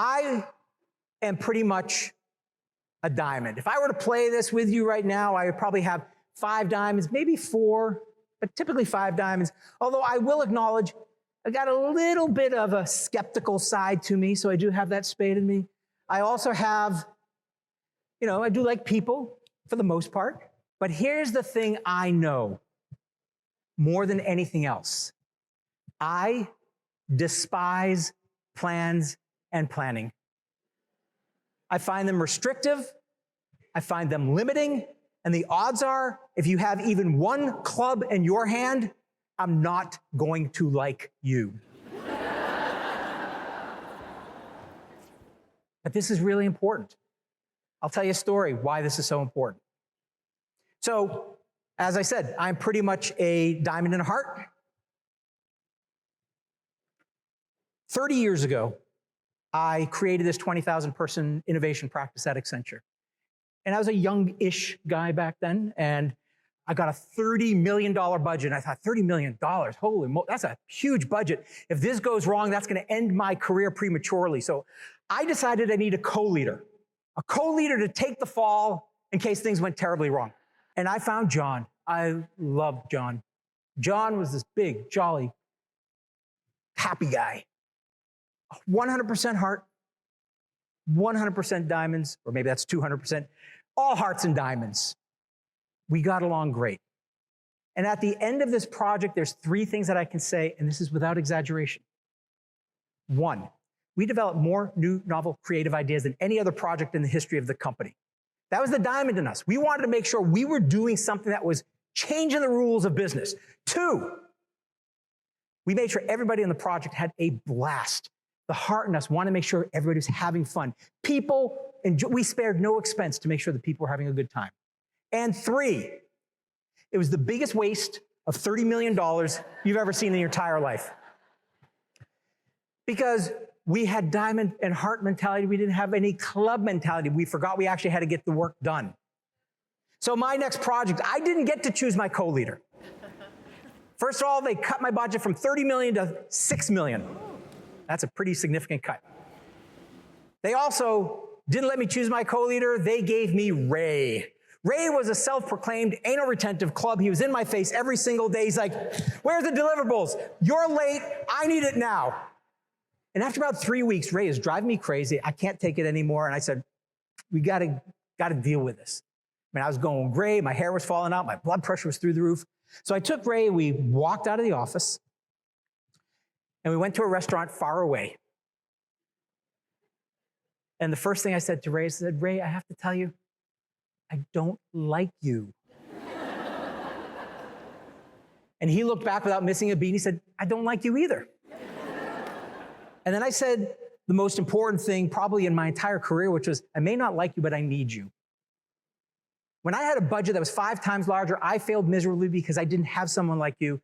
I am pretty much a diamond. If I were to play this with you right now, I would probably have 5 diamonds, maybe 4, but typically 5 diamonds. Although I will acknowledge I got a little bit of a skeptical side to me, so I do have that spade in me. I also have, I do like people for the most part. But here's the thing I know more than anything else. I despise plans and planning. I find them restrictive. I find them limiting. And the odds are, if you have even one club in your hand, I'm not going to like you. But this is really important. I'll tell you a story why this is so important. So, as I said, I'm pretty much a diamond in a heart. 30 years ago, I created this 20,000 person innovation practice at Accenture. And I was a young-ish guy back then, and I got a $30 million budget. And I thought, $30 million, holy moly, that's a huge budget. If this goes wrong, that's gonna end my career prematurely. So I decided I need a co-leader to take the fall in case things went terribly wrong. And I found John. I loved John. John was this big, jolly, happy guy. 100% heart, 100% diamonds, or maybe that's 200%, all hearts and diamonds. We got along great. And at the end of this project, there's 3 things that I can say, and this is without exaggeration. 1, we developed more new, novel, creative ideas than any other project in the history of the company. That was the diamond in us. We wanted to make sure we were doing something that was changing the rules of business. 2, we made sure everybody in the project had a blast. The heart in us wanted to make sure everybody was having fun. We spared no expense to make sure that people were having a good time. And 3, it was the biggest waste of $30 million you've ever seen in your entire life. Because we had diamond and heart mentality. We didn't have any club mentality. We forgot we actually had to get the work done. So my next project, I didn't get to choose my co-leader. First of all, they cut my budget from 30 million to 6 million. That's a pretty significant cut. They also didn't let me choose my co-leader. They gave me Ray. Ray was a self-proclaimed anal retentive club. He was in my face every single day. He's like, where's the deliverables? You're late. I need it now. And after about 3 weeks, Ray is driving me crazy. I can't take it anymore. And I said, we gotta deal with this. I mean, I was going gray. My hair was falling out. My blood pressure was through the roof. So I took Ray. We walked out of the office. And we went to a restaurant far away. And the first thing I said to Ray, I said, Ray, I have to tell you, I don't like you. And he looked back without missing a beat. He said, I don't like you either. And then I said the most important thing probably in my entire career, which was, I may not like you, but I need you. When I had a budget that was 5 times larger, I failed miserably because I didn't have someone like you.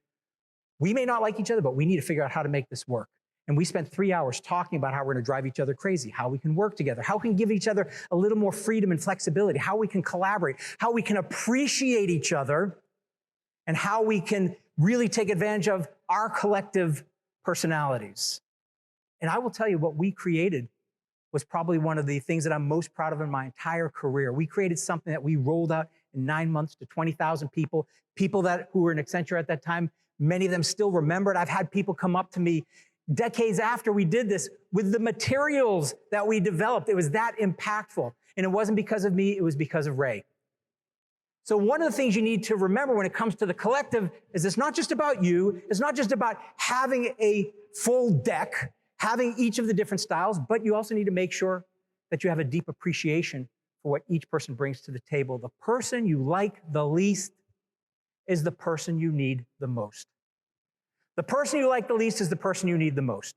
We may not like each other, but we need to figure out how to make this work. And we spent 3 hours talking about how we're going to drive each other crazy, how we can work together, how we can give each other a little more freedom and flexibility, how we can collaborate, how we can appreciate each other, and how we can really take advantage of our collective personalities. And I will tell you, what we created was probably one of the things that I'm most proud of in my entire career. We created something that we rolled out in 9 months to 20,000 people, who were in Accenture at that time. Many of them still remember it. I've had people come up to me decades after we did this with the materials that we developed. It was that impactful. And it wasn't because of me, it was because of Ray. So one of the things you need to remember when it comes to the collective is it's not just about you. It's not just about having a full deck, having each of the different styles, but you also need to make sure that you have a deep appreciation for what each person brings to the table. The person you like the least is the person you need the most. The person you like the least is the person you need the most.